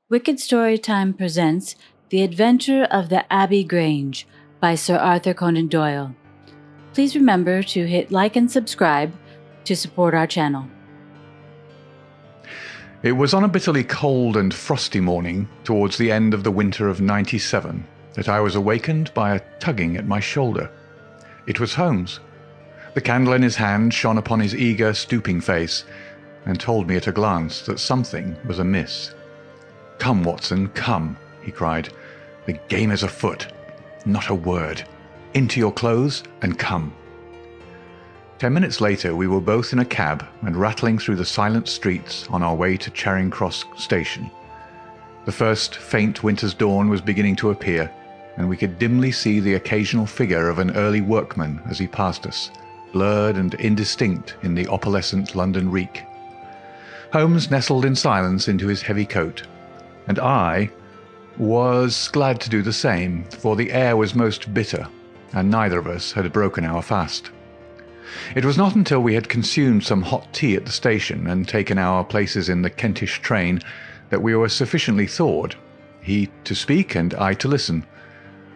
Wicked Storytime presents The Adventure of the Abbey Grange by Sir Arthur Conan Doyle. Please remember to hit like and subscribe to support our channel. It was on a bitterly cold and frosty morning towards the end of the winter of '97 that I was awakened by a tugging at my shoulder. It was Holmes. The candle in his hand shone upon his eager, stooping face and told me at a glance that something was amiss. "Come, Watson, come," he cried. "The game is afoot. Not a word. Into your clothes and come." 10 minutes later we were both in a cab and rattling through the silent streets on our way to Charing Cross Station. The first faint winter's dawn was beginning to appear, and we could dimly see the occasional figure of an early workman as he passed us, blurred and indistinct in the opalescent London reek. Holmes nestled in silence into his heavy coat, and I was glad to do the same, for the air was most bitter, and neither of us had broken our fast. It was not until we had consumed some hot tea at the station and taken our places in the Kentish train that we were sufficiently thawed, he to speak and I to listen.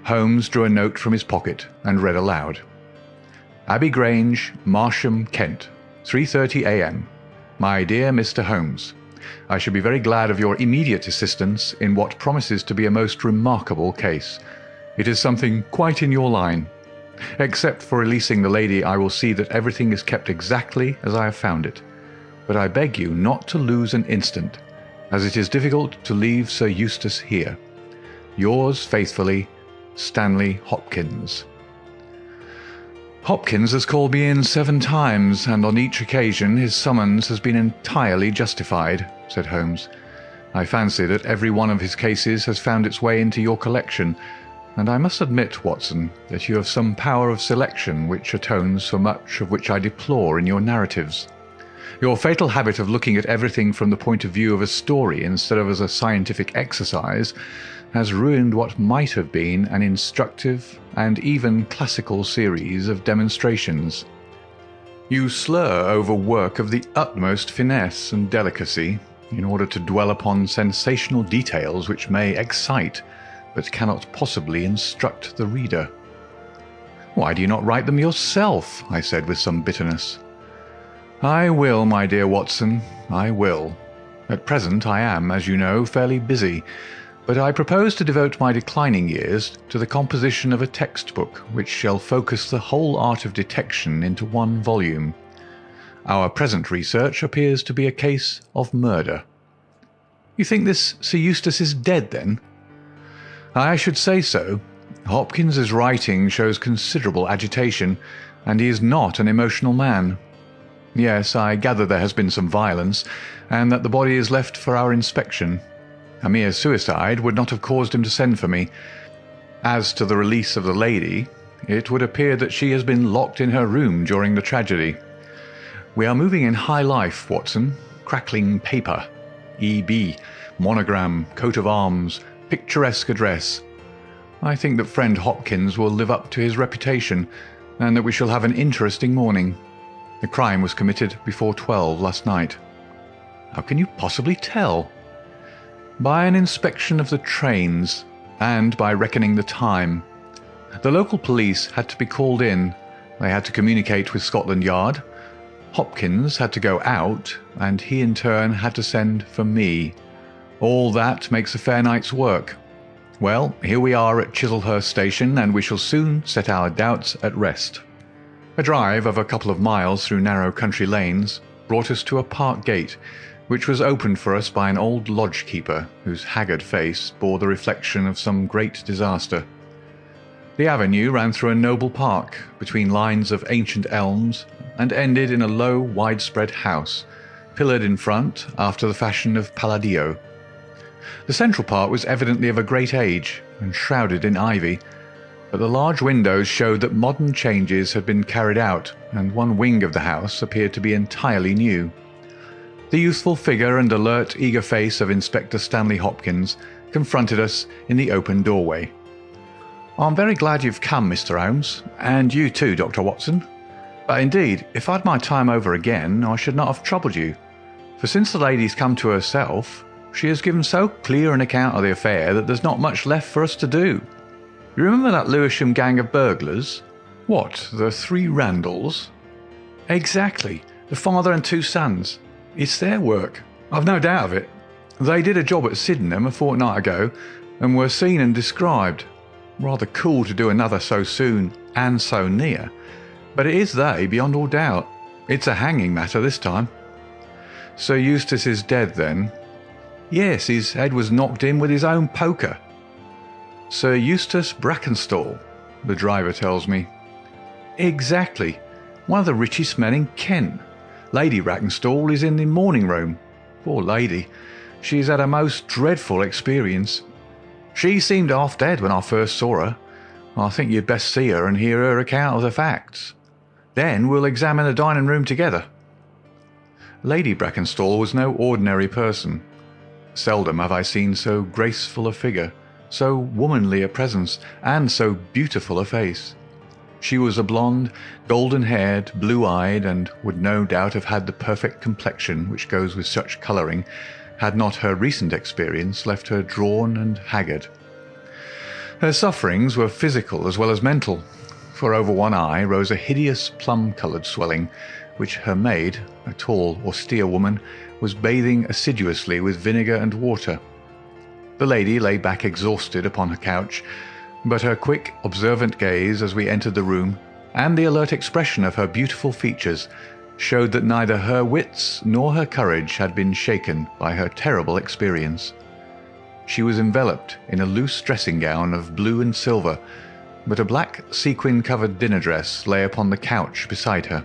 Holmes drew a note from his pocket and read aloud. "Abbey Grange, Marsham, Kent, 3:30 a.m. My dear Mr. Holmes, I should be very glad of your immediate assistance in what promises to be a most remarkable case. It is something quite in your line. Except for releasing the lady, I will see that everything is kept exactly as I have found it. But I beg you not to lose an instant, as it is difficult to leave Sir Eustace here. Yours faithfully, Stanley Hopkins." "Hopkins has called me in 7 times, and on each occasion his summons has been entirely justified," said Holmes. "I fancy that every one of his cases has found its way into your collection, and I must admit, Watson, that you have some power of selection which atones for much of which I deplore in your narratives. Your fatal habit of looking at everything from the point of view of a story instead of as a scientific exercise has ruined what might have been an instructive and even classical series of demonstrations. You slur over work of the utmost finesse and delicacy in order to dwell upon sensational details which may excite but cannot possibly instruct the reader." "Why do you not write them yourself?" I said with some bitterness. "I will, my dear Watson, I will. At present I am, as you know, fairly busy, but I propose to devote my declining years to the composition of a textbook which shall focus the whole art of detection into one volume. Our present research appears to be a case of murder." "You think this Sir Eustace is dead, then?" "I should say so. Hopkins's writing shows considerable agitation, and he is not an emotional man. Yes, I gather there has been some violence, and that the body is left for our inspection. A mere suicide would not have caused him to send for me. As to the release of the lady, it would appear that she has been locked in her room during the tragedy. We are moving in high life, Watson. Crackling paper, E.B., monogram, coat of arms, picturesque address. I think that friend Hopkins will live up to his reputation, and that we shall have an interesting morning. The crime was committed before 12 last night." "How can you possibly tell?" "By an inspection of the trains, and by reckoning the time. The local police had to be called in. They had to communicate with Scotland Yard. Hopkins had to go out, and he in turn had to send for me. All that makes a fair night's work. Well, here we are at Chislehurst Station, and we shall soon set our doubts at rest." A drive of a couple of miles through narrow country lanes brought us to a park gate, which was opened for us by an old lodge-keeper whose haggard face bore the reflection of some great disaster. The avenue ran through a noble park, between lines of ancient elms, and ended in a low, widespread house, pillared in front after the fashion of Palladio. The central part was evidently of a great age, and shrouded in ivy, but the large windows showed that modern changes had been carried out, and one wing of the house appeared to be entirely new. The youthful figure and alert, eager face of Inspector Stanley Hopkins confronted us in the open doorway. "I'm very glad you've come, Mr. Holmes, and you too, Dr. Watson. But indeed, if I'd my time over again, I should not have troubled you, for since the lady's come to herself, She has given so clear an account of the affair that there's not much left for us to do. You remember that Lewisham gang of burglars? What, the 3 Randalls? Exactly, the father and 2 sons. It's their work. I've no doubt of it. They did a job at Sydenham a fortnight ago and were seen and described. Rather cool to do another so soon and so near. But it is they, beyond all doubt. It's a hanging matter this time. Sir Eustace is dead, then? Yes, his head was knocked in with his own poker. Sir Eustace Brackenstall, the driver tells me. Exactly. One of the richest men in Kent. Lady Brackenstall is in the morning room. Poor lady. She has had a most dreadful experience. She seemed half dead when I first saw her. I think you'd best see her and hear her account of the facts. Then we'll examine the dining room together. Lady Brackenstall was no ordinary person. Seldom have I seen so graceful a figure, so womanly a presence, and so beautiful a face. She was a blonde, golden-haired, blue-eyed, and would no doubt have had the perfect complexion which goes with such colouring, had not her recent experience left her drawn and haggard. Her sufferings were physical as well as mental, for over one eye rose a hideous plum-coloured swelling, which her maid, a tall, austere woman, was bathing assiduously with vinegar and water. The lady lay back exhausted upon her couch, but her quick, observant gaze as we entered the room, and the alert expression of her beautiful features, showed that neither her wits nor her courage had been shaken by her terrible experience. She was enveloped in a loose dressing gown of blue and silver, but a black sequin-covered dinner dress lay upon the couch beside her.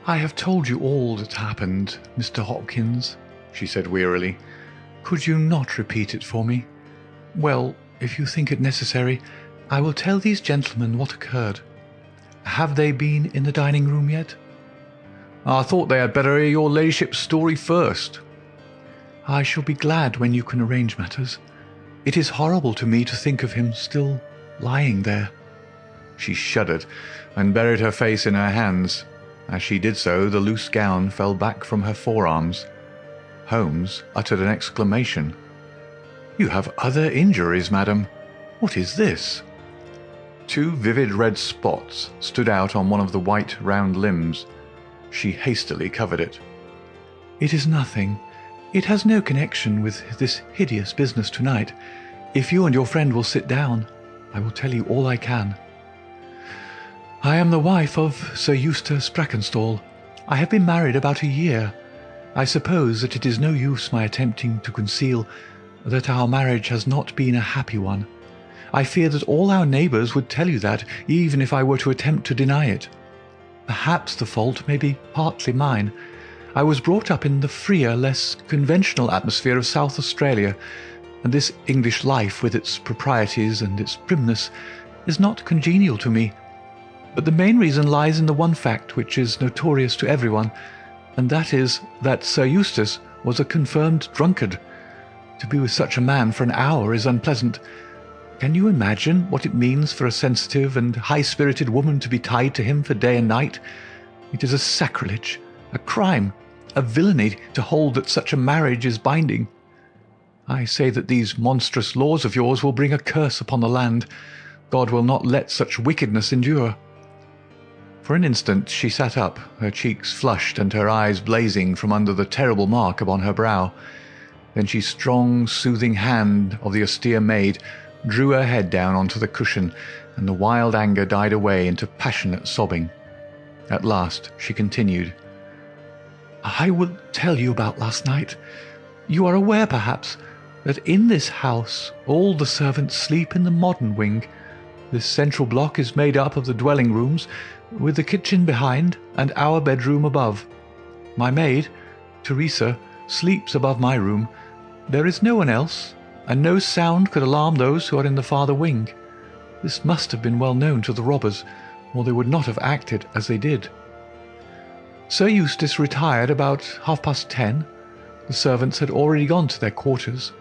"I have told you all that happened, Mr. Hopkins," she said wearily. "Could you not repeat it for me? Well, if you think it necessary, I will tell these gentlemen what occurred. Have they been in the dining-room yet?" "I thought they had better hear your ladyship's story first." "I shall be glad when you can arrange matters. It is horrible to me to think of him still lying there." She shuddered and buried her face in her hands. As she did so, the loose gown fell back from her forearms. Holmes uttered an exclamation. "You have other injuries, madam. What is this?" 2 vivid red spots stood out on one of the white round limbs. She hastily covered it. "It is nothing. It has no connection with this hideous business tonight. If you and your friend will sit down, I will tell you all I can. I am the wife of Sir Eustace Brackenstall. I have been married about a year. I suppose that it is no use my attempting to conceal that our marriage has not been a happy one. I fear that all our neighbours would tell you that, even if I were to attempt to deny it. Perhaps the fault may be partly mine. I was brought up in the freer, less conventional atmosphere of South Australia, and this English life, with its proprieties and its primness, is not congenial to me. But the main reason lies in the one fact which is notorious to everyone, and that is that Sir Eustace was a confirmed drunkard. To be with such a man for an hour is unpleasant. Can you imagine what it means for a sensitive and high-spirited woman to be tied to him for day and night? It is a sacrilege, a crime, a villainy to hold that such a marriage is binding. I say that these monstrous laws of yours will bring a curse upon the land. God will not let such wickedness endure." For an instant she sat up, her cheeks flushed and her eyes blazing from under the terrible mark upon her brow. Then she strong, soothing hand of the austere maid drew her head down onto the cushion, and the wild anger died away into passionate sobbing. At last she continued, "I will tell you about last night. You are aware, perhaps, that in this house all the servants sleep in the modern wing. This central block is made up of the dwelling rooms, with the kitchen behind and our bedroom above. My maid, Teresa, sleeps above my room. There is no one else, and no sound could alarm those who are in the farther wing. This must have been well known to the robbers, or they would not have acted as they did. Sir Eustace retired about 10:30. The servants had already gone to their quarters.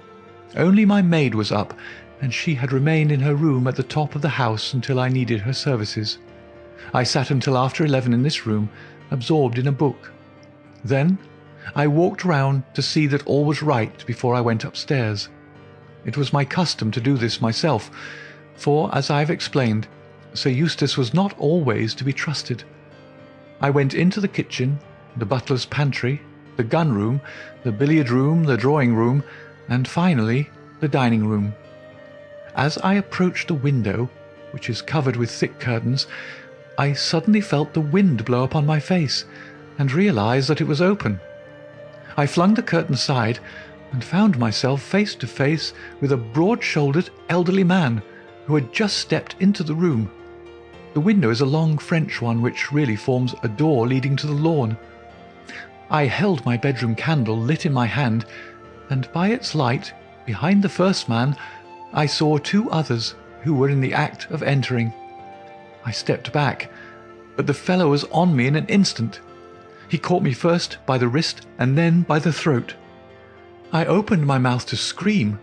Only my maid was up, and she had remained in her room at the top of the house until I needed her services. I sat until after 11 in this room, absorbed in a book. Then I walked round to see that all was right before I went upstairs. It was my custom to do this myself, for, as I have explained, Sir Eustace was not always to be trusted. I went into the kitchen, the butler's pantry, the gun-room, the billiard-room, the drawing-room, and finally the dining-room. As I approached the window, which is covered with thick curtains, I suddenly felt the wind blow upon my face, and realized that it was open. I flung the curtain aside, and found myself face to face with a broad-shouldered elderly man who had just stepped into the room. The window is a long French one which really forms a door leading to the lawn. I held my bedroom candle lit in my hand, and by its light, behind the first man, I saw two others who were in the act of entering. I stepped back, but the fellow was on me in an instant. He caught me first by the wrist and then by the throat. I opened my mouth to scream,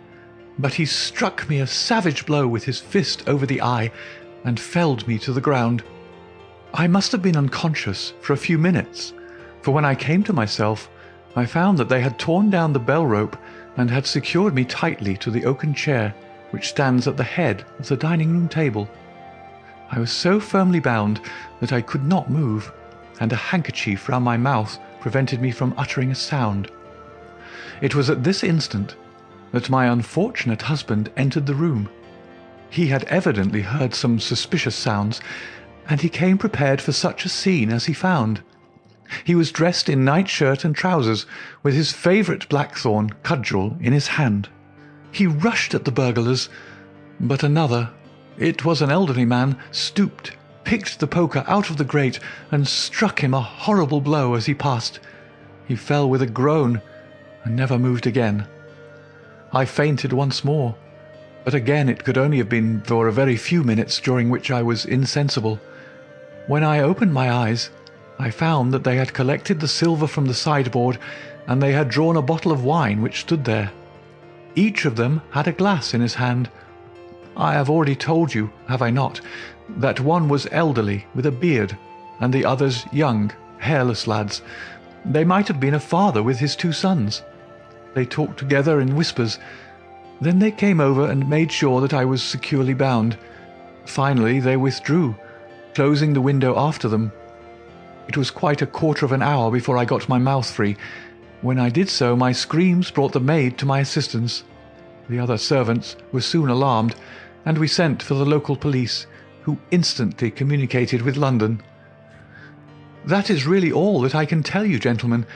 but he struck me a savage blow with his fist over the eye and felled me to the ground. I must have been unconscious for a few minutes, for when I came to myself, I found that they had torn down the bell rope and had secured me tightly to the oaken chair which stands at the head of the dining-room table. I was so firmly bound that I could not move, and a handkerchief round my mouth prevented me from uttering a sound. It was at this instant that my unfortunate husband entered the room. He had evidently heard some suspicious sounds, and he came prepared for such a scene as he found. He was dressed in nightshirt and trousers, with his favourite blackthorn cudgel in his hand. He rushed at the burglars, but another, it was an elderly man, stooped, picked the poker out of the grate, and struck him a horrible blow as he passed. He fell with a groan, and never moved again. I fainted once more, but again it could only have been for a very few minutes, during which I was insensible. When I opened my eyes, I found that they had collected the silver from the sideboard, and they had drawn a bottle of wine which stood there. Each of them had a glass in his hand. I have already told you, have I not, that one was elderly, with a beard, and the others young, hairless lads. They might have been a father with his two sons. They talked together in whispers. Then they came over and made sure that I was securely bound. Finally they withdrew, closing the window after them. It was quite a quarter of an hour before I got my mouth free. When I did so, my screams brought the maid to my assistance. The other servants were soon alarmed, and we sent for the local police, who instantly communicated with London. That is really all that I can tell you, gentlemen,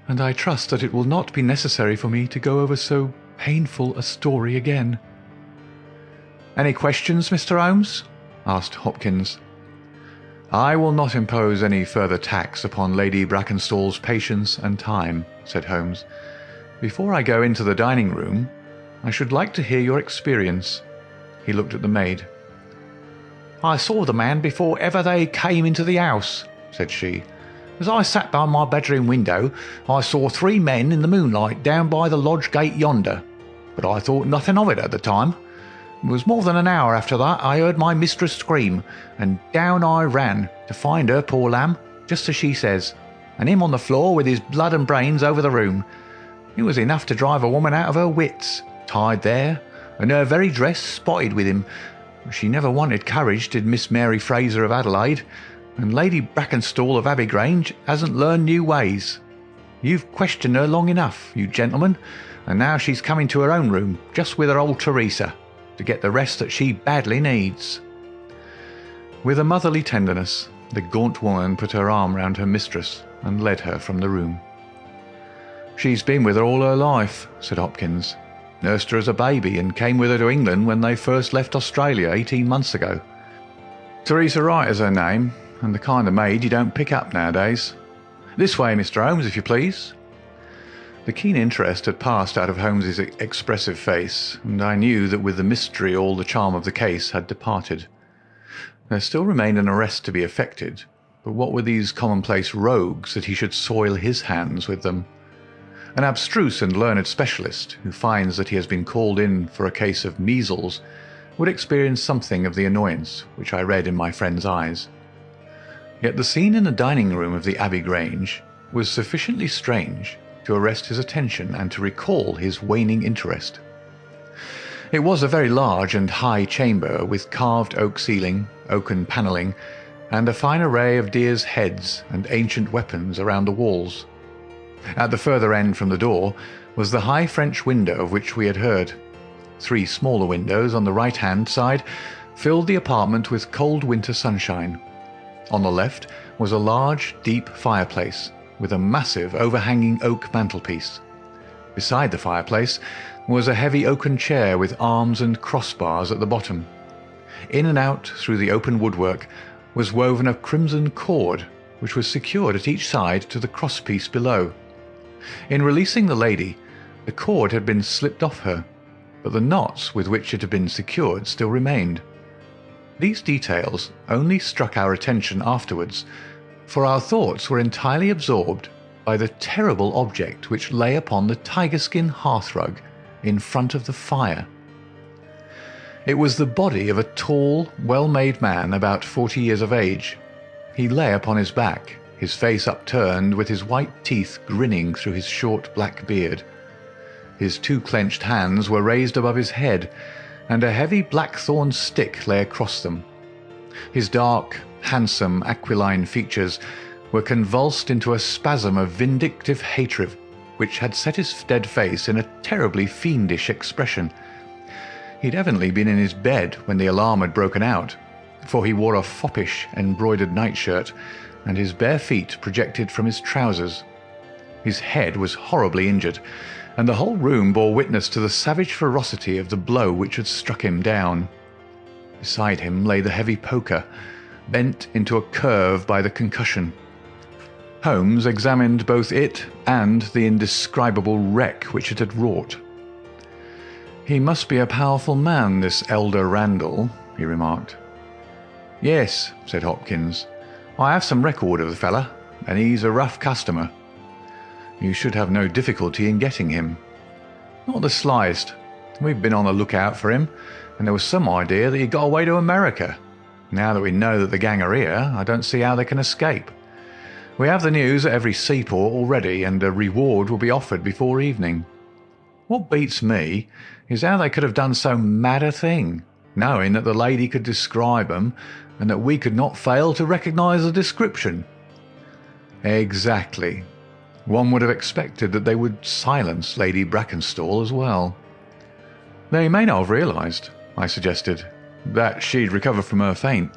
and I trust that it will not be necessary for me to go over so painful a story again. "Any questions, Mr. Holmes?" asked Hopkins. "I will not impose any further tax upon Lady Brackenstall's patience and time," said Holmes. "Before I go into the dining-room, I should like to hear your experience." He looked at the maid. "I saw the man before ever they came into the house," said she. "As I sat by my bedroom window, I saw 3 men in the moonlight down by the lodge gate yonder, but I thought nothing of it at the time. It was more than an hour after that I heard my mistress scream, and down I ran to find her, poor lamb, just as she says, and him on the floor with his blood and brains over the room. It was enough to drive a woman out of her wits, tied there, and her very dress spotted with him. She never wanted courage, did Miss Mary Fraser of Adelaide, and Lady Brackenstall of Abbey Grange hasn't learned new ways. You've questioned her long enough, you gentlemen, and now she's coming to her own room, just with her old Teresa, to get the rest that she badly needs." With a motherly tenderness, the gaunt woman put her arm round her mistress and led her from the room. "She's been with her all her life," said Hopkins. "Nursed her as a baby and came with her to England when they first left Australia 18 months ago. Teresa Wright is her name, and the kind of maid you don't pick up nowadays. This way, Mr. Holmes, if you please." The keen interest had passed out of Holmes's expressive face, and I knew that with the mystery all the charm of the case had departed. There still remained an arrest to be effected, but what were these commonplace rogues that he should soil his hands with them? An abstruse and learned specialist, who finds that he has been called in for a case of measles, would experience something of the annoyance which I read in my friend's eyes. Yet the scene in the dining-room of the Abbey Grange was sufficiently strange to arrest his attention and to recall his waning interest. It was a very large and high chamber with carved oak ceiling, oaken panelling, and a fine array of deer's heads and ancient weapons around the walls. At the further end from the door was the high French window of which we had heard. 3 smaller windows on the right-hand side filled the apartment with cold winter sunshine. On the left was a large, deep fireplace with a massive overhanging oak mantelpiece. Beside the fireplace was a heavy oaken chair with arms and crossbars at the bottom. In and out through the open woodwork was woven a crimson cord, which was secured at each side to the crosspiece below. In releasing the lady, the cord had been slipped off her, but the knots with which it had been secured still remained. These details only struck our attention afterwards, for our thoughts were entirely absorbed by the terrible object which lay upon the tiger-skin hearthrug in front of the fire. It was the body of a tall, well-made man about 40 years of age. He lay upon his back, his face upturned, with his white teeth grinning through his short black beard. His 2 clenched hands were raised above his head, and a heavy blackthorn stick lay across them. His dark, handsome, aquiline features were convulsed into a spasm of vindictive hatred, which had set his dead face in a terribly fiendish expression. He'd evidently been in his bed when the alarm had broken out, for he wore a foppish, embroidered nightshirt, and his bare feet projected from his trousers. His head was horribly injured, and the whole room bore witness to the savage ferocity of the blow which had struck him down. Beside him lay the heavy poker, bent into a curve by the concussion. Holmes examined both it and the indescribable wreck which it had wrought. "He must be a powerful man, this elder Randall," he remarked. "Yes," said Hopkins. "I have some record of the fella, and he's a rough customer. You should have no difficulty in getting him." "Not the slightest. We've been on the lookout for him, and there was some idea that he got away to America. Now that we know that the gang are here, I don't see how they can escape. We have the news at every seaport already, and a reward will be offered before evening. What beats me is how they could have done so mad a thing, knowing that the lady could describe them, and that we could not fail to recognise the description." "Exactly. One would have expected that they would silence Lady Brackenstall as well." "They may not have realised," I suggested, "that she'd recovered from her faint."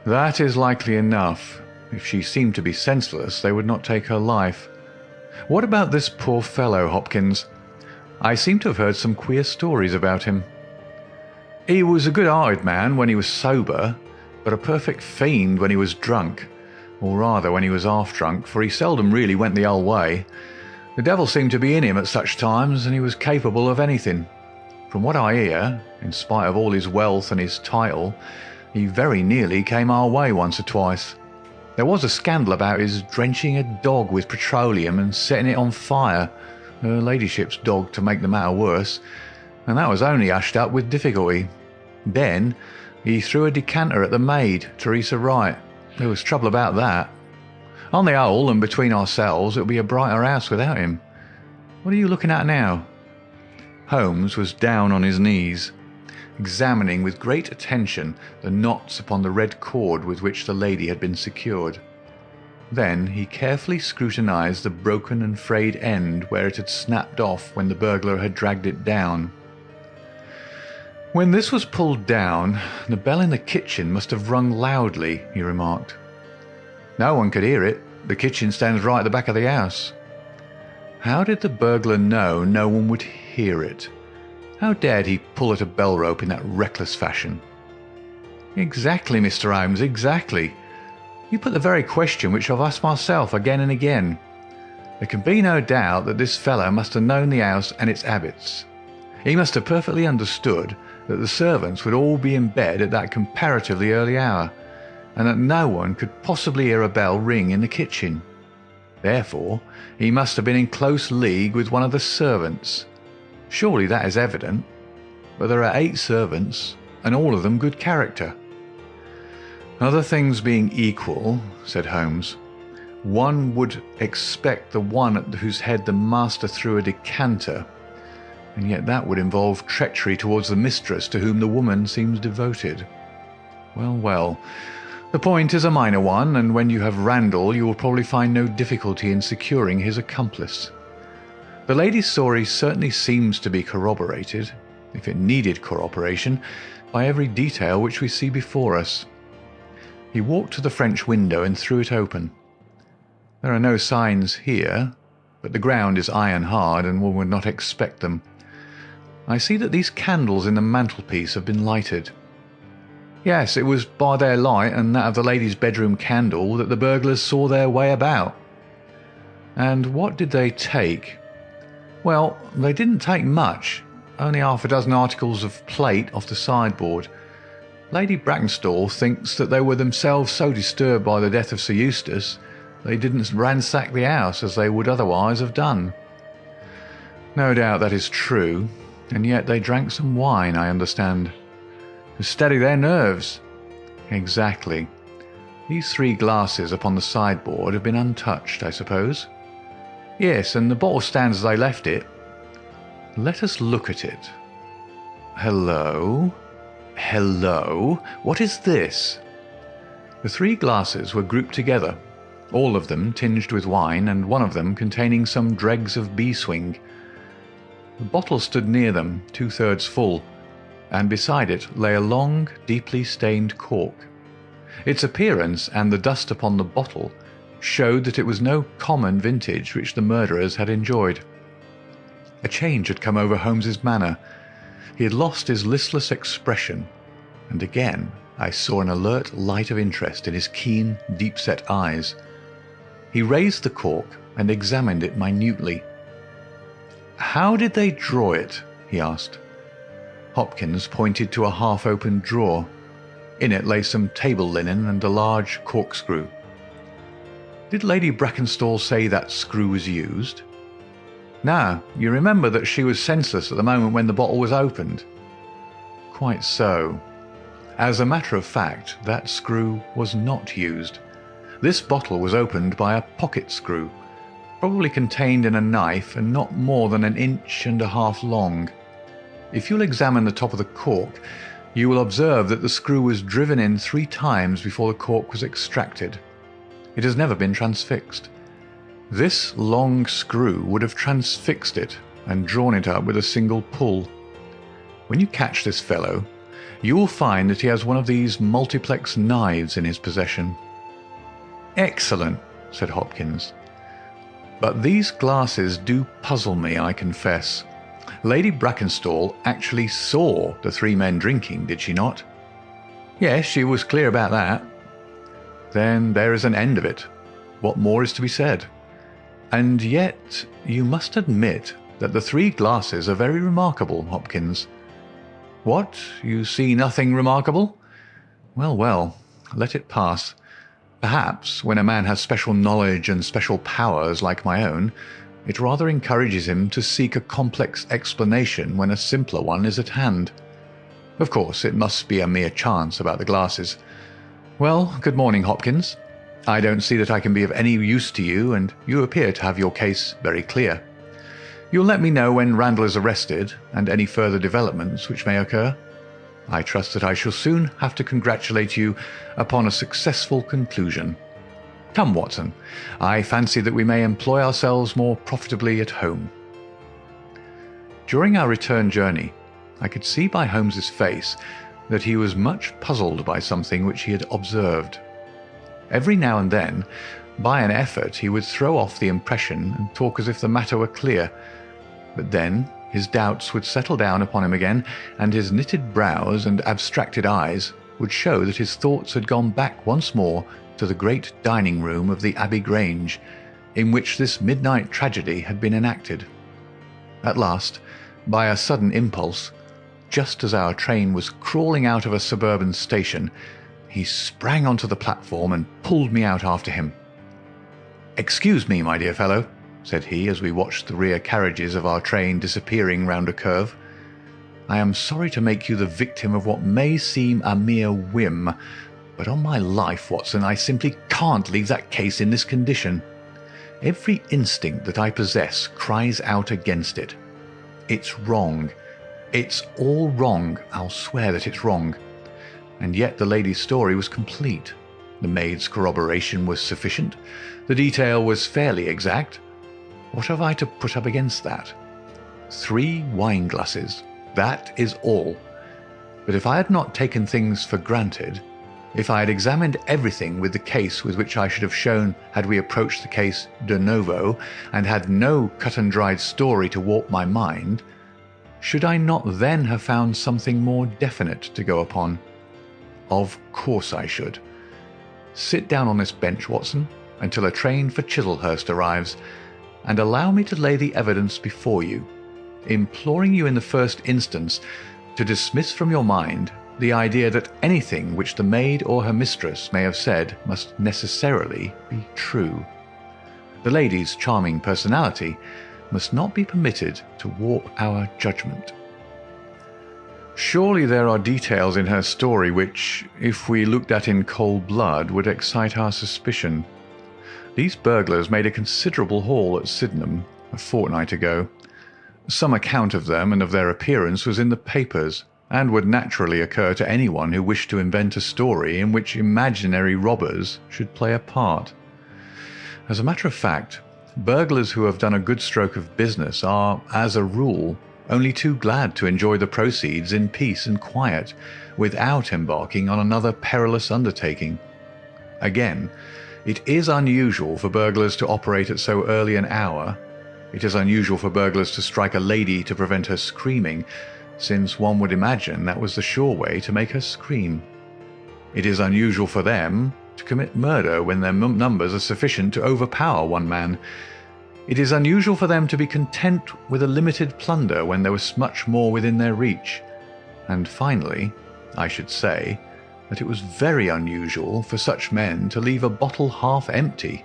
"That is likely enough. If she seemed to be senseless, they would not take her life. What about this poor fellow, Hopkins? I seem to have heard some queer stories about him." "He was a good-hearted man when he was sober, but a perfect fiend when he was drunk, or rather when he was half-drunk, for he seldom really went the whole way. The devil seemed to be in him at such times, and he was capable of anything. From what I hear, in spite of all his wealth and his title, he very nearly came our way once or twice. There was a scandal about his drenching a dog with petroleum and setting it on fire, her ladyship's dog, to make the matter worse, and that was only hushed up with difficulty. Then he threw a decanter at the maid, Teresa Wright. There was trouble about that. On the whole, and between ourselves, it would be a brighter house without him. What are you looking at now?" Holmes was down on his knees, examining with great attention the knots upon the red cord with which the lady had been secured. Then he carefully scrutinized the broken and frayed end where it had snapped off when the burglar had dragged it down. "When this was pulled down, the bell in the kitchen must have rung loudly," he remarked. "No one could hear it. The kitchen stands right at the back of the house." "How did the burglar know no one would hear it? How dared he pull at a bell rope in that reckless fashion?" "Exactly, Mr. Holmes, exactly. You put the very question which I've asked myself again and again. There can be no doubt that this fellow must have known the house and its habits. He must have perfectly understood that the servants would all be in bed at that comparatively early hour, and that no one could possibly hear a bell ring in the kitchen. Therefore, he must have been in close league with one of the servants. Surely that is evident. But there are 8 servants, and all of them good character." "Other things being equal," said Holmes, One would expect the one at whose head the master threw a decanter, and yet that would involve treachery towards the mistress to whom the woman seems devoted. Well, well, the point is a minor one, and when you have Randall you will probably find no difficulty in securing his accomplice. The lady's story certainly seems to be corroborated, if it needed corroboration, by every detail which we see before us. He walked to the French window and threw it open. There are no signs here, but the ground is iron hard and one would not expect them. I see that these candles in the mantelpiece have been lighted. Yes, it was by their light and that of the lady's bedroom candle that the burglars saw their way about. And what did they take? Well, they didn't take much, only half a dozen articles of plate off the sideboard. Lady Brackenstall thinks that they were themselves so disturbed by the death of Sir Eustace they didn't ransack the house as they would otherwise have done. No doubt that is true, and yet they drank some wine, I understand, to steady their nerves. Exactly. These 3 glasses upon the sideboard have been untouched, I suppose. Yes, and the bottle stands as I left it. Let us look at it. Hello? Hello? What is this? The 3 glasses were grouped together, all of them tinged with wine, and one of them containing some dregs of beeswing. The bottle stood near them, 2/3 full, and beside it lay a long, deeply stained cork. Its appearance and the dust upon the bottle showed that it was no common vintage which the murderers had enjoyed. A change had come over Holmes's manner. He had lost his listless expression, and again I saw an alert light of interest in his keen, deep-set eyes. He raised the cork and examined it minutely. "How did they draw it?" he asked. Hopkins pointed to a half-opened drawer. In it lay some table linen and a large corkscrew. "Did Lady Brackenstall say that screw was used?" "No, you remember that she was senseless at the moment when the bottle was opened." "Quite so. As a matter of fact, that screw was not used. This bottle was opened by a pocket screw, probably contained in a knife and not more than 1.5 inches long. If you'll examine the top of the cork, you will observe that the screw was driven in 3 times before the cork was extracted. It has never been transfixed. This long screw would have transfixed it and drawn it up with a single pull. When you catch this fellow, you will find that he has one of these multiplex knives in his possession." "Excellent," said Hopkins. "But these glasses do puzzle me, I confess. Lady Brackenstall actually saw the 3 men drinking, did she not?" "Yes, she was clear about that." "Then there is an end of it. What more is to be said? And yet you must admit that the 3 glasses are very remarkable, Hopkins." "What? You see nothing remarkable?" "Well, well, let it pass. Perhaps, when a man has special knowledge and special powers like my own, it rather encourages him to seek a complex explanation when a simpler one is at hand. Of course, it must be a mere chance about the glasses. Well, good morning, Hopkins. I don't see that I can be of any use to you, and you appear to have your case very clear. You'll let me know when Randall is arrested, and any further developments which may occur. I trust that I shall soon have to congratulate you upon a successful conclusion. Come, Watson, I fancy that we may employ ourselves more profitably at home." During our return journey, I could see by Holmes's face that he was much puzzled by something which he had observed. Every now and then, by an effort, he would throw off the impression and talk as if the matter were clear, but then his doubts would settle down upon him again, and his knitted brows and abstracted eyes would show that his thoughts had gone back once more to the great dining room of the Abbey Grange, in which this midnight tragedy had been enacted. At last, by a sudden impulse, just as our train was crawling out of a suburban station, he sprang onto the platform and pulled me out after him. "Excuse me, my dear fellow," said he as we watched the rear carriages of our train disappearing round a curve. "I am sorry to make you the victim of what may seem a mere whim, But on my life, Watson, I simply can't leave that case in this condition. Every instinct that I possess cries out against it. It's wrong. It's all wrong. I'll swear that it's wrong. And yet the lady's story was complete. The maid's corroboration was sufficient. The detail was fairly exact. What have I to put up against that? 3 wine glasses. That is all. But if I had not taken things for granted, if I had examined everything with the case with which I should have shown had we approached the case de novo, and had no cut-and-dried story to warp my mind, should I not then have found something more definite to go upon? Of course I should. Sit down on this bench, Watson, until a train for Chislehurst arrives, and allow me to lay the evidence before you, imploring you in the first instance to dismiss from your mind the idea that anything which the maid or her mistress may have said must necessarily be true. The lady's charming personality must not be permitted to warp our judgment. Surely there are details in her story which, if we looked at in cold blood, would excite our suspicion. These burglars made a considerable haul at Sydenham a fortnight ago. Some account of them and of their appearance was in the papers, and would naturally occur to anyone who wished to invent a story in which imaginary robbers should play a part. As a matter of fact, burglars who have done a good stroke of business are, as a rule, only too glad to enjoy the proceeds in peace and quiet, without embarking on another perilous undertaking. Again, it is unusual for burglars to operate at so early an hour. It is unusual for burglars to strike a lady to prevent her screaming, since one would imagine that was the sure way to make her scream. It is unusual for them to commit murder when their numbers are sufficient to overpower one man. It is unusual for them to be content with a limited plunder when there was much more within their reach. And finally, I should say that it was very unusual for such men to leave a bottle half empty.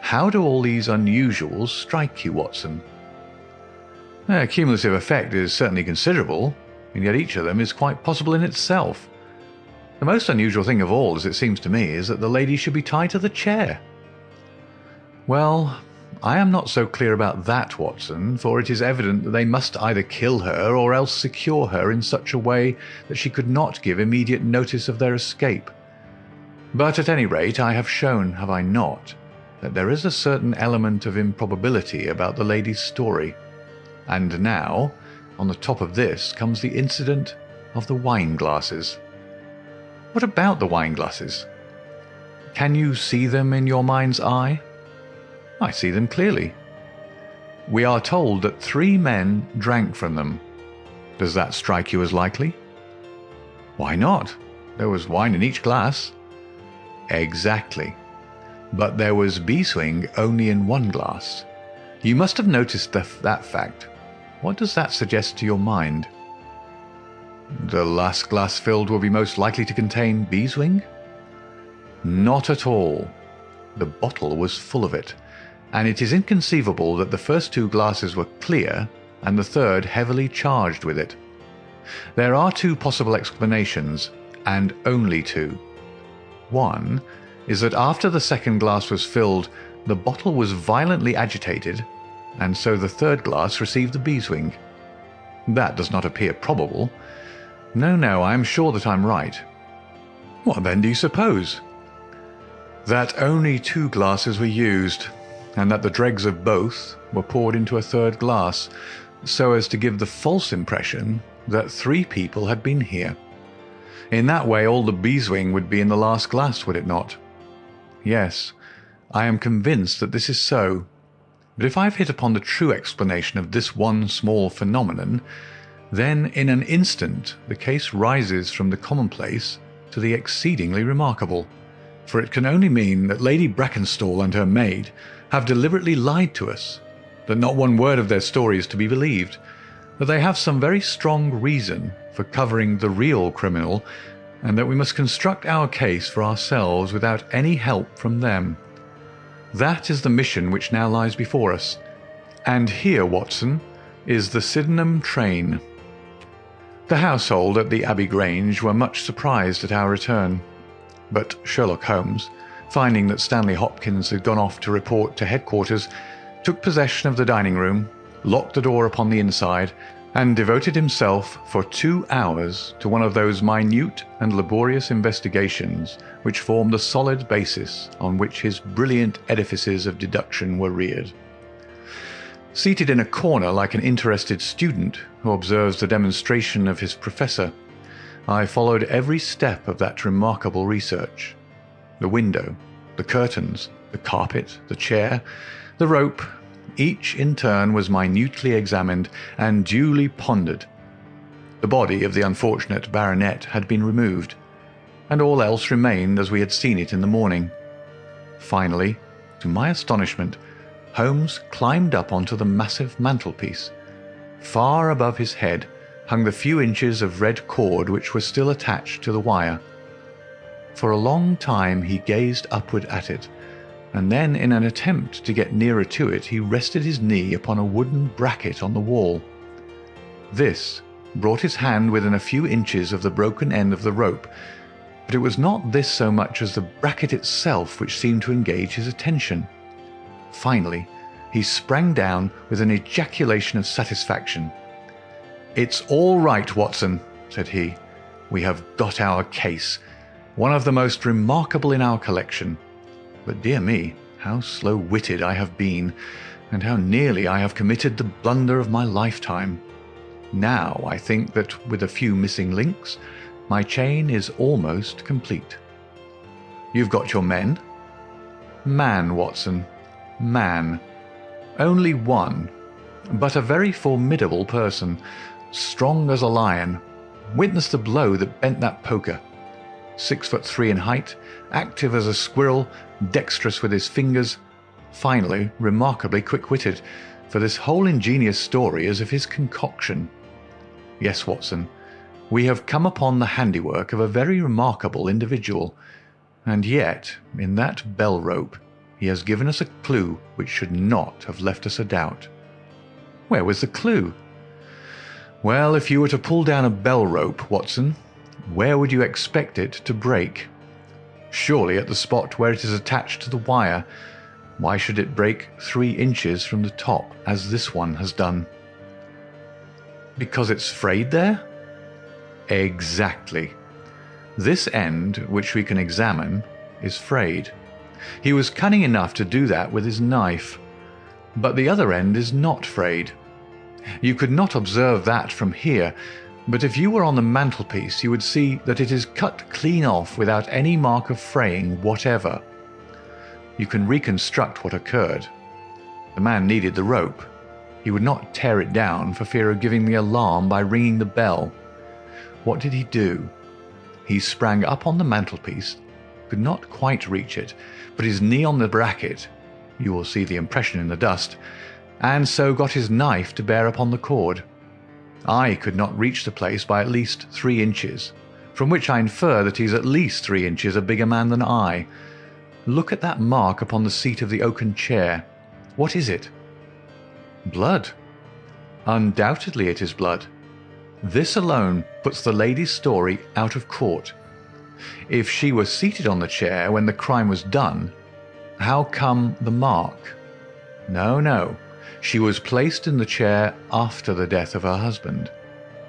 How do all these unusuals strike you, Watson? Their cumulative effect is certainly considerable, and yet each of them is quite possible in itself. The most unusual thing of all, as it seems to me, is that the lady should be tied to the chair. Well, I am not so clear about that, Watson, for it is evident that they must either kill her or else secure her in such a way that she could not give immediate notice of their escape. But at any rate, I have shown, have I not, that there is a certain element of improbability about the lady's story. And now, on the top of this, comes the incident of the wine glasses. What about the wine glasses? Can you see them in your mind's eye? I see them clearly. We are told that 3 men drank from them. Does that strike you as likely? Why not? There was wine in each glass. Exactly. But there was beeswing only in 1 glass. You must have noticed that fact. What does that suggest to your mind? The last glass filled will be most likely to contain beeswing? Not at all. The bottle was full of it, and it is inconceivable that the first 2 glasses were clear and the third heavily charged with it. There are 2 possible explanations, and only 2. One is that after the second glass was filled, the bottle was violently agitated, and so the third glass received the beeswing. That does not appear probable. No, I am sure that I'm right. What then do you suppose? That only 2 glasses were used, and that the dregs of both were poured into a third glass, so as to give the false impression that 3 people had been here. In that way all the beeswing would be in the last glass, would it not? Yes, I am convinced that this is so. But if I have hit upon the true explanation of this one small phenomenon, then in an instant the case rises from the commonplace to the exceedingly remarkable. For it can only mean that Lady Brackenstall and her maid have deliberately lied to us, that not one word of their story is to be believed, that they have some very strong reason for covering the real criminal, and that we must construct our case for ourselves without any help from them. That is the mission which now lies before us. And here, Watson, is the Sydenham train. The household at the Abbey Grange were much surprised at our return. But Sherlock Holmes, finding that Stanley Hopkins had gone off to report to headquarters, took possession of the dining room, locked the door upon the inside, and devoted himself for 2 hours to one of those minute and laborious investigations which formed the solid basis on which his brilliant edifices of deduction were reared. Seated in a corner like an interested student who observes the demonstration of his professor, I followed every step of that remarkable research. The window, the curtains, the carpet, the chair, the rope, each in turn was minutely examined and duly pondered. The body of the unfortunate baronet had been removed, and all else remained as we had seen it in the morning. Finally, to my astonishment, Holmes climbed up onto the massive mantelpiece. Far above his head hung the few inches of red cord which were still attached to the wire. For a long time he gazed upward at it, and then in an attempt to get nearer to it he rested his knee upon a wooden bracket on the wall. This brought his hand within a few inches of the broken end of the rope, but it was not this so much as the bracket itself which seemed to engage his attention. Finally, he sprang down with an ejaculation of satisfaction. "It's all right, Watson," said he. "We have got our case, one of the most remarkable in our collection. But dear me, how slow-witted I have been, and how nearly I have committed the blunder of my lifetime. Now I think that with a few missing links, my chain is almost complete. You've got your men?" "Man, Watson, man. Only one, but a very formidable person, strong as a lion. Witness the blow that bent that poker. 6'3" in height, active as a squirrel, dexterous with his fingers, finally remarkably quick-witted, for this whole ingenious story is of his concoction. Yes, Watson, we have come upon the handiwork of a very remarkable individual, and yet, in that bell-rope, he has given us a clue which should not have left us a doubt." "Where was the clue?" "Well, if you were to pull down a bell-rope, Watson, where would you expect it to break? Surely at the spot where it is attached to the wire. Why should it break 3 inches from the top, as this one has done?" "Because it's frayed there?" "Exactly. This end, which we can examine, is frayed. He was cunning enough to do that with his knife. But the other end is not frayed. You could not observe that from here, but if you were on the mantelpiece you would see that it is cut clean off without any mark of fraying whatever. You can reconstruct what occurred. The man needed the rope. He would not tear it down for fear of giving the alarm by ringing the bell. What did he do? He sprang up on the mantelpiece, could not quite reach it, put his knee on the bracket, you will see the impression in the dust, and so got his knife to bear upon the cord. I could not reach the place by at least 3 inches, from which I infer that he's at least 3 inches a bigger man than I. Look at that mark upon the seat of the oaken chair. What is it?" "Blood." "Undoubtedly it is blood. This alone puts the lady's story out of court. If she was seated on the chair when the crime was done, how come the mark? No. She was placed in the chair after the death of her husband.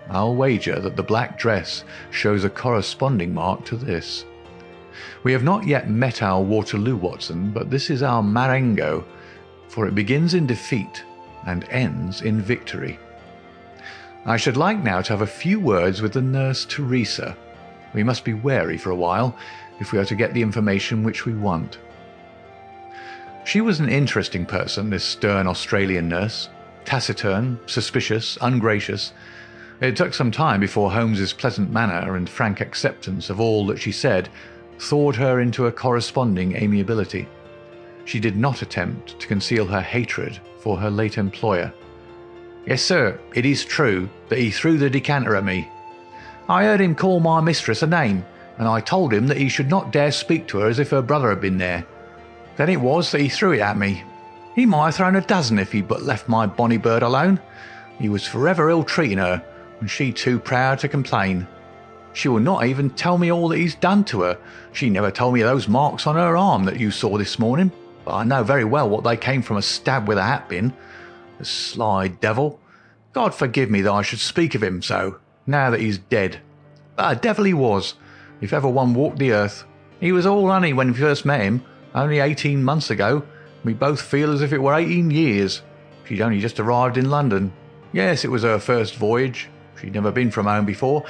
I'll wager that the black dress shows a corresponding mark to this. We have not yet met our Waterloo, Watson, but this is our Marengo, for it begins in defeat and ends in victory. I should like now to have a few words with the nurse Teresa. We must be wary for a while if we are to get the information which we want." She was an interesting person, this stern Australian nurse, taciturn, suspicious, ungracious. It took some time before Holmes's pleasant manner and frank acceptance of all that she said thawed her into a corresponding amiability. She did not attempt to conceal her hatred for her late employer. "Yes, sir, it is true that he threw the decanter at me. I heard him call my mistress a name, and I told him that he should not dare speak to her as if her brother had been there. Then it was that he threw it at me. He might have thrown a dozen if he'd but left my bonny bird alone. He was forever ill-treating her, and she too proud to complain. She will not even tell me all that he's done to her. She never told me of those marks on her arm that you saw this morning, but I know very well what they came from, a stab with a hat-pin. The sly devil. God forgive me that I should speak of him so, now that he's dead. But a devil he was, if ever one walked the earth. He was all honey when we first met him, only 18 months ago. We both feel as if it were 18 years. She'd only just arrived in London. Yes, it was her first voyage. She'd never been from home before.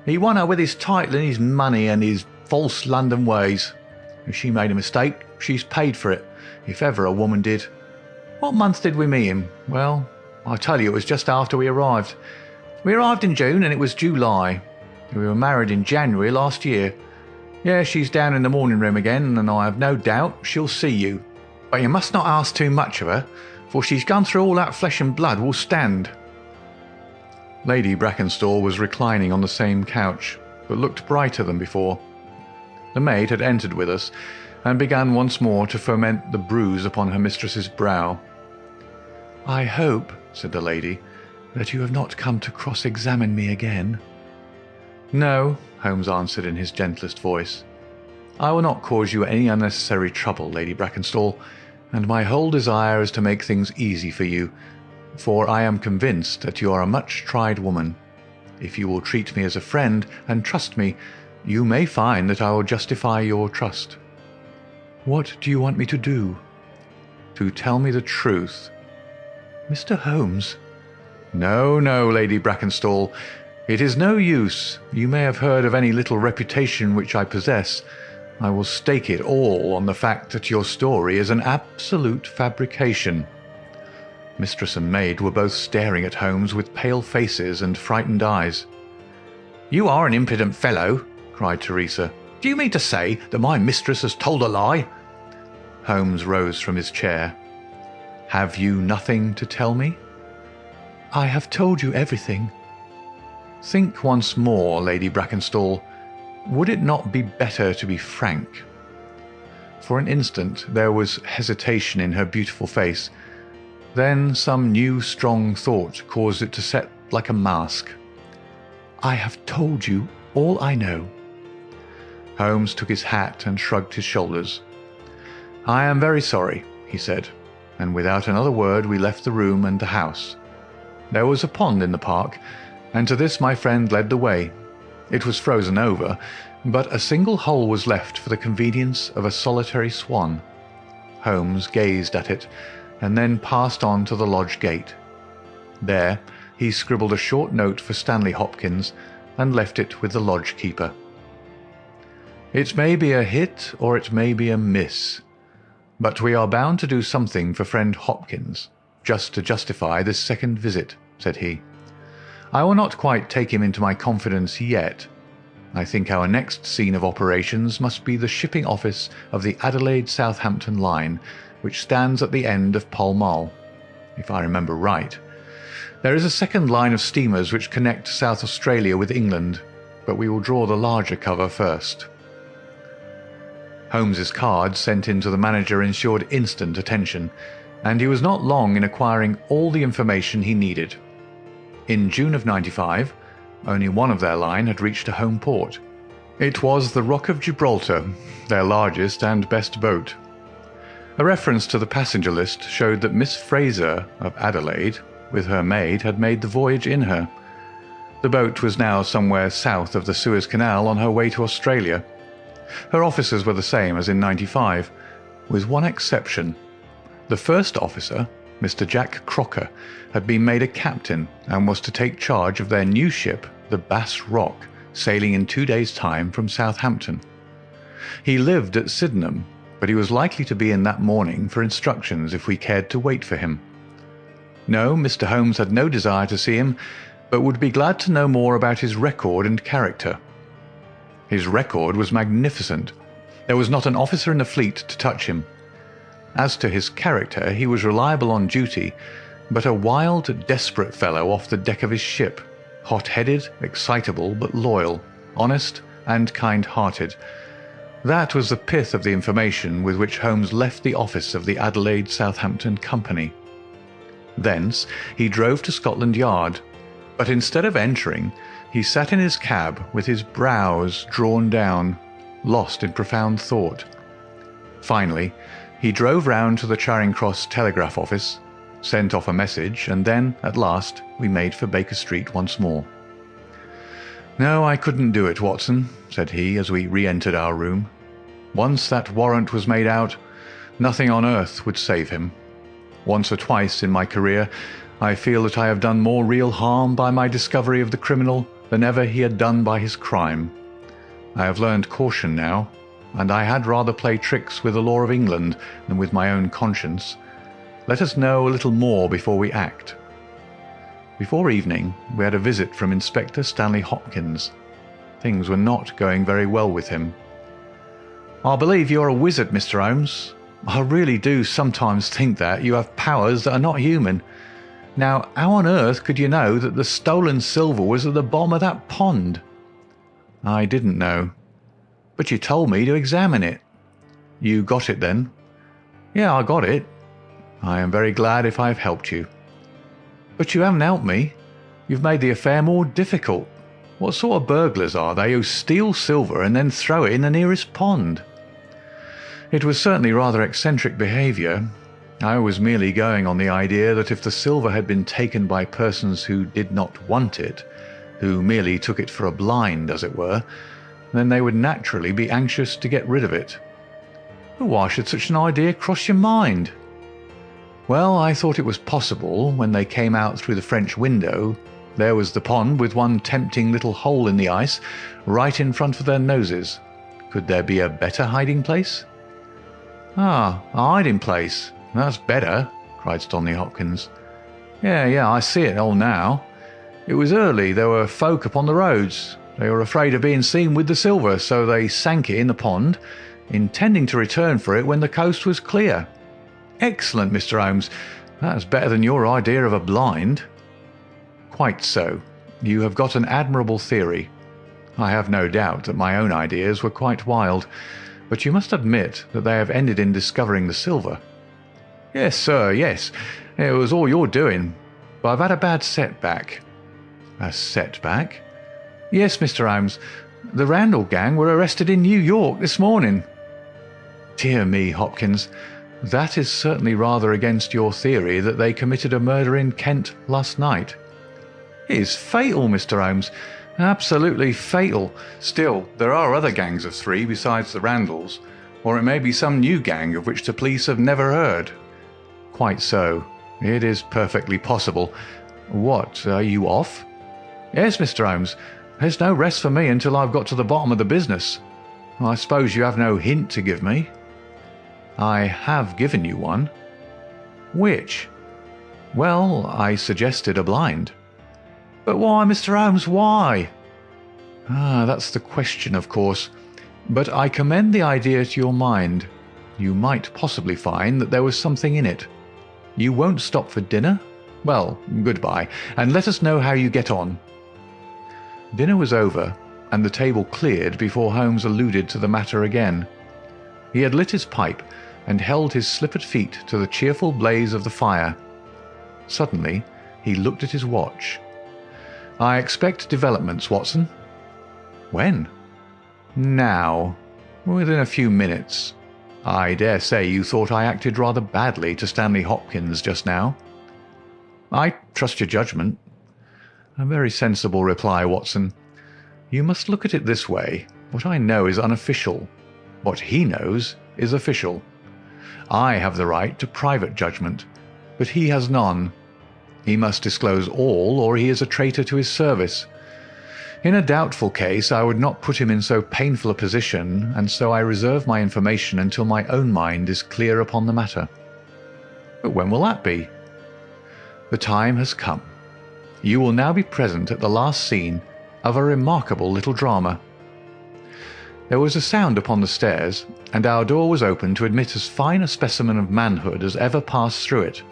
He won her with his title and his money and his false London ways. If she made a mistake, she's paid for it, if ever a woman did. What month did we meet him? Well, I tell you, it was just after we arrived. We arrived in June and it was July. We were married in January last year. Yeah, she's down in the morning room again, and I have no doubt she'll see you. But you must not ask too much of her, for she's gone through all that flesh and blood will stand. Lady Brackenstall was reclining on the same couch, but looked brighter than before. The maid had entered with us, and began once more to foment the bruise upon her mistress's brow. "I hope," said the lady, "that you have not come to cross-examine me again." "No," Holmes answered in his gentlest voice. "I will not cause you any unnecessary trouble, Lady Brackenstall, and my whole desire is to make things easy for you, for I am convinced that you are a much-tried woman. If you will treat me as a friend and trust me, you may find that I will justify your trust." "What do you want me to do?" "To tell me the truth." "Mr. Holmes." "No, no, Lady Brackenstall. It is no use. You may have heard of any little reputation which I possess. I will stake it all on the fact that your story is an absolute fabrication." Mistress and maid were both staring at Holmes with pale faces and frightened eyes. "You are an impudent fellow," cried Teresa. "Do you mean to say that my mistress has told a lie?" Holmes rose from his chair. "Have you nothing to tell me?" "I have told you everything." "Think once more, Lady Brackenstall. Would it not be better to be frank?" For an instant there was hesitation in her beautiful face. Then some new strong thought caused it to set like a mask. "I have told you all I know." Holmes took his hat and shrugged his shoulders. "I am very sorry," he said, and without another word we left the room and the house. There was a pond in the park, and to this my friend led the way. It was frozen over, but a single hole was left for the convenience of a solitary swan. Holmes gazed at it, and then passed on to the lodge gate. There he scribbled a short note for Stanley Hopkins, and left it with the lodge keeper. "It may be a hit or it may be a miss, but we are bound to do something for friend Hopkins, just to justify this second visit," said he. "I will not quite take him into my confidence yet. I think our next scene of operations must be the shipping office of the Adelaide-Southampton line, which stands at the end of Pall Mall, if I remember right. There is a second line of steamers which connect South Australia with England, but we will draw the larger cover first." Holmes's card sent in to the manager ensured instant attention, and he was not long in acquiring all the information he needed. In June of '95, only one of their line had reached a home port. It was the Rock of Gibraltar, their largest and best boat. A reference to the passenger list showed that Miss Fraser of Adelaide, with her maid, had made the voyage in her. The boat was now somewhere south of the Suez Canal on her way to Australia. Her officers were the same as in '95, with one exception. The first officer, Mr. Jack Crocker, had been made a captain and was to take charge of their new ship, the Bass Rock, sailing in 2 days' time from Southampton. He lived at Sydenham, but he was likely to be in that morning for instructions if we cared to wait for him. No, Mr. Holmes had no desire to see him, but would be glad to know more about his record and character. His record was magnificent. There was not an officer in the fleet to touch him. As to his character, he was reliable on duty, but a wild, desperate fellow off the deck of his ship, hot-headed, excitable, but loyal, honest, and kind-hearted. That was the pith of the information with which Holmes left the office of the Adelaide-Southampton Company. Thence he drove to Scotland Yard, but instead of entering, He sat in his cab with his brows drawn down, lost in profound thought. Finally, he drove round to the Charing Cross telegraph office, sent off a message, and then, at last, we made for Baker Street once more. "No, I couldn't do it, Watson," said he as we re-entered our room. "Once that warrant was made out, nothing on earth would save him. Once or twice in my career, I feel that I have done more real harm by my discovery of the criminal than ever he had done by his crime. I have learned caution now, and I had rather play tricks with the law of England than with my own conscience. Let us know a little more before we act." Before evening, we had a visit from Inspector Stanley Hopkins. Things were not going very well with him. "I believe you're a wizard, Mr. Holmes. I really do sometimes think that you have powers that are not human. Now, how on earth could you know that the stolen silver was at the bottom of that pond?" "I didn't know." "But you told me to examine it." "You got it then?" "Yeah, I got it." "I am very glad if I have helped you." "But you haven't helped me. You've made the affair more difficult. What sort of burglars are they who steal silver and then throw it in the nearest pond?" "It was certainly rather eccentric behaviour. I was merely going on the idea that if the silver had been taken by persons who did not want it, who merely took it for a blind, as it were, then they would naturally be anxious to get rid of it." "But why should such an idea cross your mind?" "Well, I thought it was possible when they came out through the French window. There was the pond with one tempting little hole in the ice right in front of their noses. Could there be a better hiding place?" "Ah, a hiding place. That's better," cried Stanley Hopkins. Yeah, I see it all now. It was early. There were folk upon the roads. They were afraid of being seen with the silver, so they sank it in the pond, intending to return for it when the coast was clear." "Excellent, Mr. Holmes. That's better than your idea of a blind." "Quite so. You have got an admirable theory. I have no doubt that my own ideas were quite wild, but you must admit that they have ended in discovering the silver." "Yes, sir, yes. It was all your doing. But I've had a bad setback." "A setback?" "Yes, Mr. Holmes. The Randall gang were arrested in New York this morning." "Dear me, Hopkins. That is certainly rather against your theory that they committed a murder in Kent last night." "It is fatal, Mr. Holmes. Absolutely fatal. Still, there are other gangs of three besides the Randalls, or it may be some new gang of which the police have never heard." "Quite so. It is perfectly possible. What, are you off?" "Yes, Mr. Holmes. There's no rest for me until I've got to the bottom of the business. I suppose you have no hint to give me?" "I have given you one." "Which?" "Well, I suggested a blind." "But why, Mr. Holmes, why?" That's the question, of course. But I commend the idea to your mind. You might possibly find that there was something in it. You won't stop for dinner? Well, goodbye, and let us know how you get on." Dinner was over, and the table cleared before Holmes alluded to the matter again. He had lit his pipe and held his slippered feet to the cheerful blaze of the fire. Suddenly, he looked at his watch. "I expect developments, Watson." "When?" "Now. Within a few minutes. I dare say you thought I acted rather badly to Stanley Hopkins just now." "I trust your judgment." "A very sensible reply, Watson. You must look at it this way. What I know is unofficial. What he knows is official. I have the right to private judgment, but he has none. He must disclose all, or he is a traitor to his service. In a doubtful case, I would not put him in so painful a position, and so I reserve my information until my own mind is clear upon the matter." "But when will that be?" "The time has come. You will now be present at the last scene of a remarkable little drama." There was a sound upon the stairs, and our door was opened to admit as fine a specimen of manhood as ever passed through it.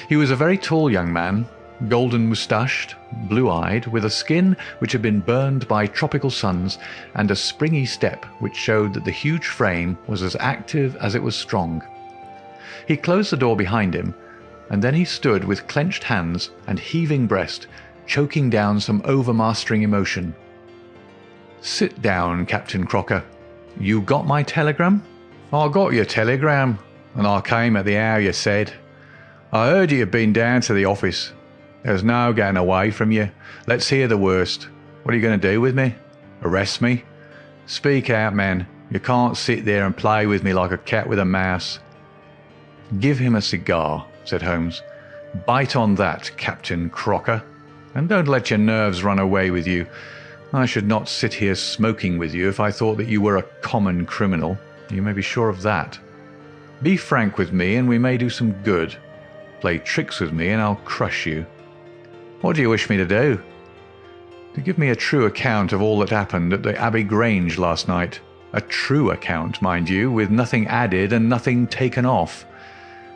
He was a very tall young man, golden-moustached, blue-eyed, with a skin which had been burned by tropical suns, and a springy step which showed that the huge frame was as active as it was strong. He closed the door behind him, and then he stood with clenched hands and heaving breast, choking down some overmastering emotion. "Sit down, Captain Crocker. You got my telegram?" "I got your telegram, and I came at the hour you said. I heard you had been down to the office. There's no getting away from you. Let's hear the worst. What are you going to do with me? Arrest me? Speak out, man. You can't sit there and play with me like a cat with a mouse." "Give him a cigar," said Holmes. "Bite on that, Captain Crocker, and don't let your nerves run away with you. I should not sit here smoking with you if I thought that you were a common criminal. You may be sure of that. Be frank with me and we may do some good. Play tricks with me and I'll crush you. What do you wish me to do?" "To give me a true account of all that happened at the Abbey Grange last night. A true account, mind you, with nothing added and nothing taken off.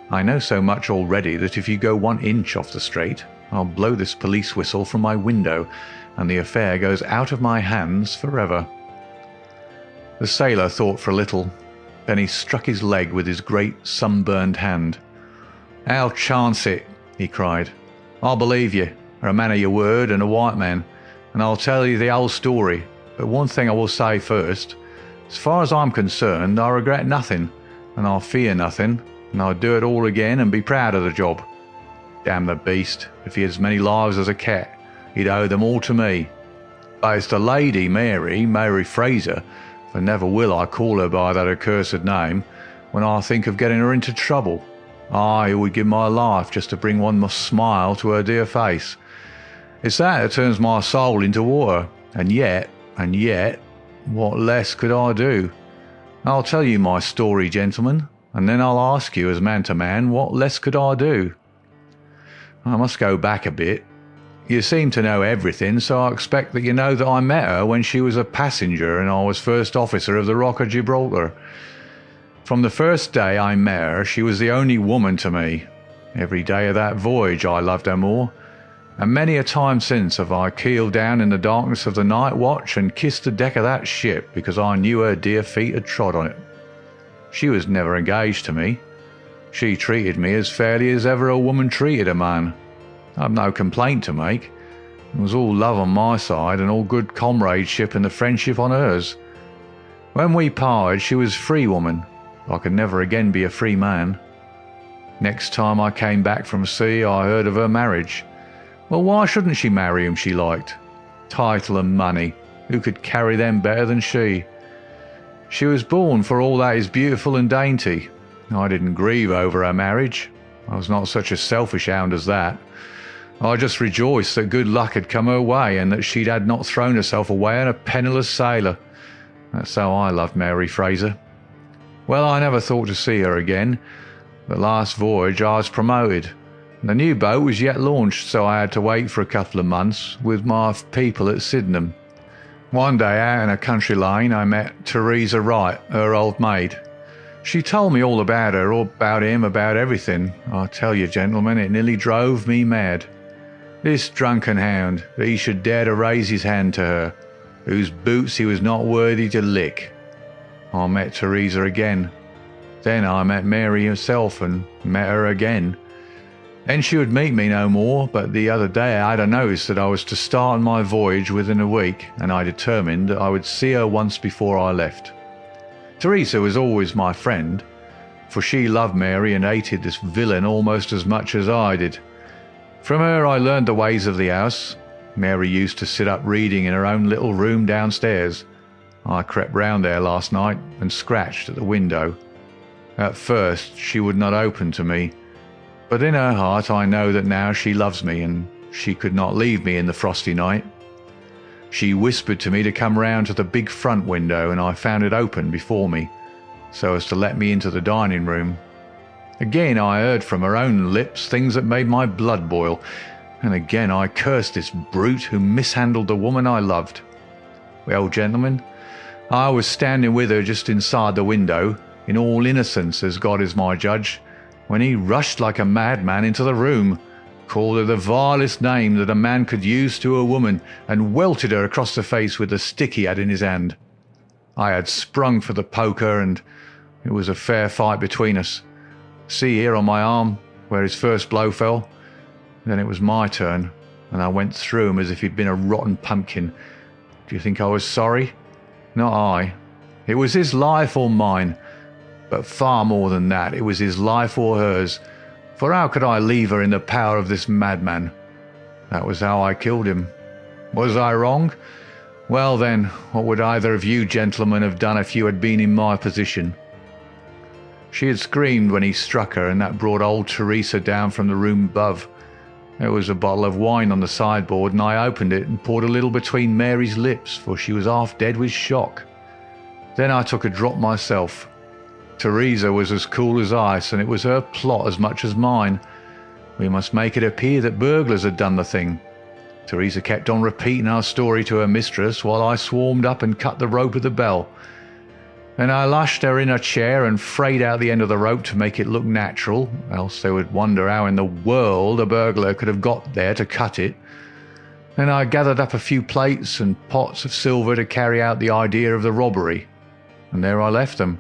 I know so much already that if you go 1 inch off the straight, I'll blow this police whistle from my window, and the affair goes out of my hands forever." The sailor thought for a little. Then he struck his leg with his great sunburned hand. "I'll chance it," he cried. "I'll believe you, are a man of your word and a white man, and I'll tell you the whole story. But one thing I will say first. As far as I'm concerned, I regret nothing, and I fear nothing, and I'd do it all again and be proud of the job. Damn the beast, if he had as many lives as a cat, he'd owe them all to me. But it's the lady Mary Fraser, for never will I call her by that accursed name, when I think of getting her into trouble. I would give my life just to bring one more smile to her dear face. It's that turns my soul into water, and yet, what less could I do? I'll tell you my story, gentlemen, and then I'll ask you as man to man, what less could I do? I must go back a bit. You seem to know everything, so I expect that you know that I met her when she was a passenger and I was first officer of the Rock of Gibraltar. From the first day I met her, she was the only woman to me. Every day of that voyage I loved her more, and many a time since have I keeled down in the darkness of the night watch and kissed the deck of that ship because I knew her dear feet had trod on it. She was never engaged to me. She treated me as fairly as ever a woman treated a man. I've no complaint to make. It was all love on my side and all good comradeship and the friendship on hers. When we parted, she was free woman. I could never again be a free man. Next time I came back from sea, I heard of her marriage. Well, why shouldn't she marry whom she liked? Title and money, who could carry them better than she? She was born for all that is beautiful and dainty. I didn't grieve over her marriage. I was not such a selfish hound as that. I just rejoiced that good luck had come her way and that she had not thrown herself away on a penniless sailor. That's how I loved Mary Fraser. Well, I never thought to see her again. The last voyage I was promoted. The new boat was yet launched, so I had to wait for a couple of months with my people at Sydenham. One day out in a country lane I met Teresa Wright, her old maid. She told me all about her, all about him, about everything. I tell you, gentlemen, it nearly drove me mad. This drunken hound, that he should dare to raise his hand to her, whose boots he was not worthy to lick. I met Teresa again. Then I met Mary herself and met her again. Then she would meet me no more, but the other day I had a notice that I was to start on my voyage within a week, and I determined that I would see her once before I left. Teresa was always my friend, for she loved Mary and hated this villain almost as much as I did. From her I learned the ways of the house. Mary used to sit up reading in her own little room downstairs. I crept round there last night and scratched at the window. At first she would not open to me, but in her heart I know that now she loves me and she could not leave me in the frosty night. She whispered to me to come round to the big front window, and I found it open before me, so as to let me into the dining room. Again I heard from her own lips things that made my blood boil, and again I cursed this brute who mishandled the woman I loved. Well, gentlemen, I was standing with her just inside the window, in all innocence as God is my judge, when he rushed like a madman into the room, called her the vilest name that a man could use to a woman, and welted her across the face with the stick he had in his hand. I had sprung for the poker, and it was a fair fight between us. See here on my arm, where his first blow fell? Then it was my turn, and I went through him as if he'd been a rotten pumpkin. Do you think I was sorry? Not I. It was his life or mine. But far more than that, it was his life or hers. For how could I leave her in the power of this madman? That was how I killed him. Was I wrong? Well then, what would either of you gentlemen have done if you had been in my position? She had screamed when he struck her, and that brought old Teresa down from the room above. There was a bottle of wine on the sideboard, and I opened it and poured a little between Mary's lips, for she was half dead with shock. Then I took a drop myself. Teresa was as cool as ice, and it was her plot as much as mine. We must make it appear that burglars had done the thing. Teresa kept on repeating our story to her mistress while I swarmed up and cut the rope of the bell. Then I lashed her in a chair and frayed out the end of the rope to make it look natural, else they would wonder how in the world a burglar could have got there to cut it. Then I gathered up a few plates and pots of silver to carry out the idea of the robbery. And there I left them,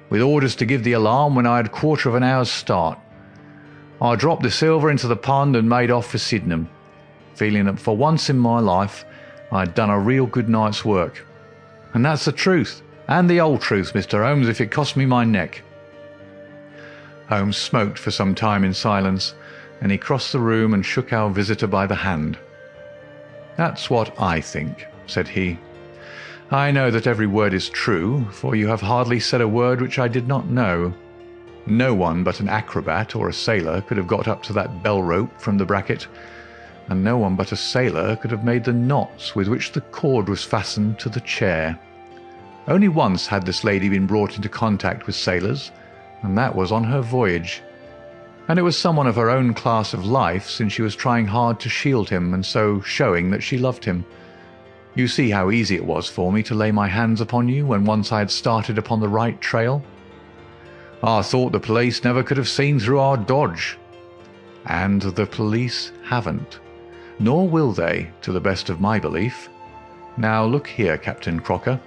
with orders to give the alarm when I had a quarter of an hour's start. I dropped the silver into the pond and made off for Sydenham, feeling that for once in my life I had done a real good night's work. And that's the truth, and the old truth, Mr. Holmes, if it cost me my neck. Holmes smoked for some time in silence, and he crossed the room and shook our visitor by the hand. "That's what I think," said he. "I know that every word is true, for you have hardly said a word which I did not know. No one but an acrobat or a sailor could have got up to that bell rope from the bracket, and no one but a sailor could have made the knots with which the cord was fastened to the chair. Only once had this lady been brought into contact with sailors, and that was on her voyage. And it was someone of her own class of life, since she was trying hard to shield him and so showing that she loved him. You see how easy it was for me to lay my hands upon you when once I had started upon the right trail. I thought the police never could have seen through our dodge. And the police haven't. Nor will they, to the best of my belief. Now look here, Captain Crocker.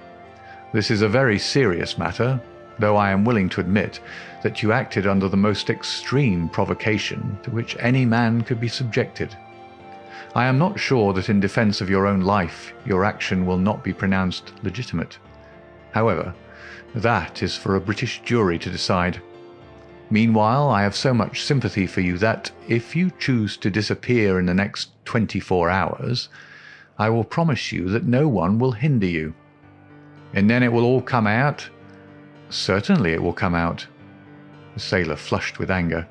This is a very serious matter, though I am willing to admit that you acted under the most extreme provocation to which any man could be subjected. I am not sure that in defence of your own life your action will not be pronounced legitimate. However, that is for a British jury to decide. Meanwhile, I have so much sympathy for you that, if you choose to disappear in the next 24 hours, I will promise you that no one will hinder you. And then it will all come out? Certainly it will come out. The sailor flushed with anger.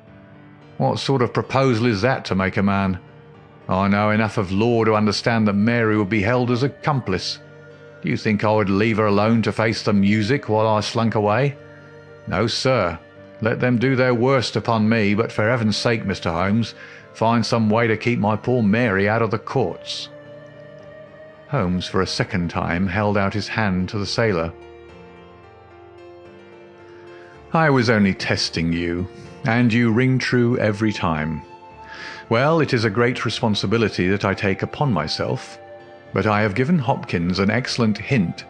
What sort of proposal is that to make a man? I know enough of law to understand that Mary would be held as accomplice. Do you think I would leave her alone to face the music while I slunk away? No, sir. Let them do their worst upon me, but for heaven's sake, Mr. Holmes, find some way to keep my poor Mary out of the courts." Holmes for a second time held out his hand to the sailor. "I was only testing you, and you ring true every time. Well, it is a great responsibility that I take upon myself, but I have given Hopkins an excellent hint,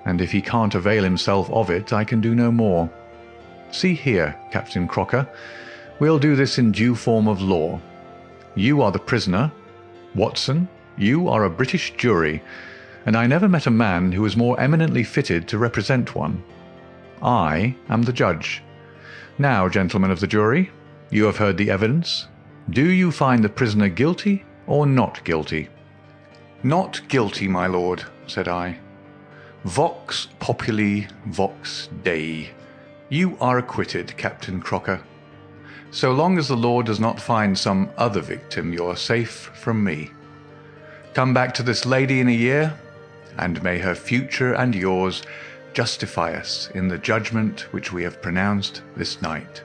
and if he can't avail himself of it, I can do no more. See here, Captain Crocker, we'll do this in due form of law. You are the prisoner. Watson, you are a British jury, and I never met a man who was more eminently fitted to represent one. I am the judge. Now, gentlemen of the jury, you have heard the evidence. Do you find the prisoner guilty or not guilty?" "Not guilty, my lord," said I. "Vox populi, vox Dei. You are acquitted, Captain Crocker. So long as the law does not find some other victim, you are safe from me. Come back to this lady in a year, and may her future and yours justify us in the judgment which we have pronounced this night."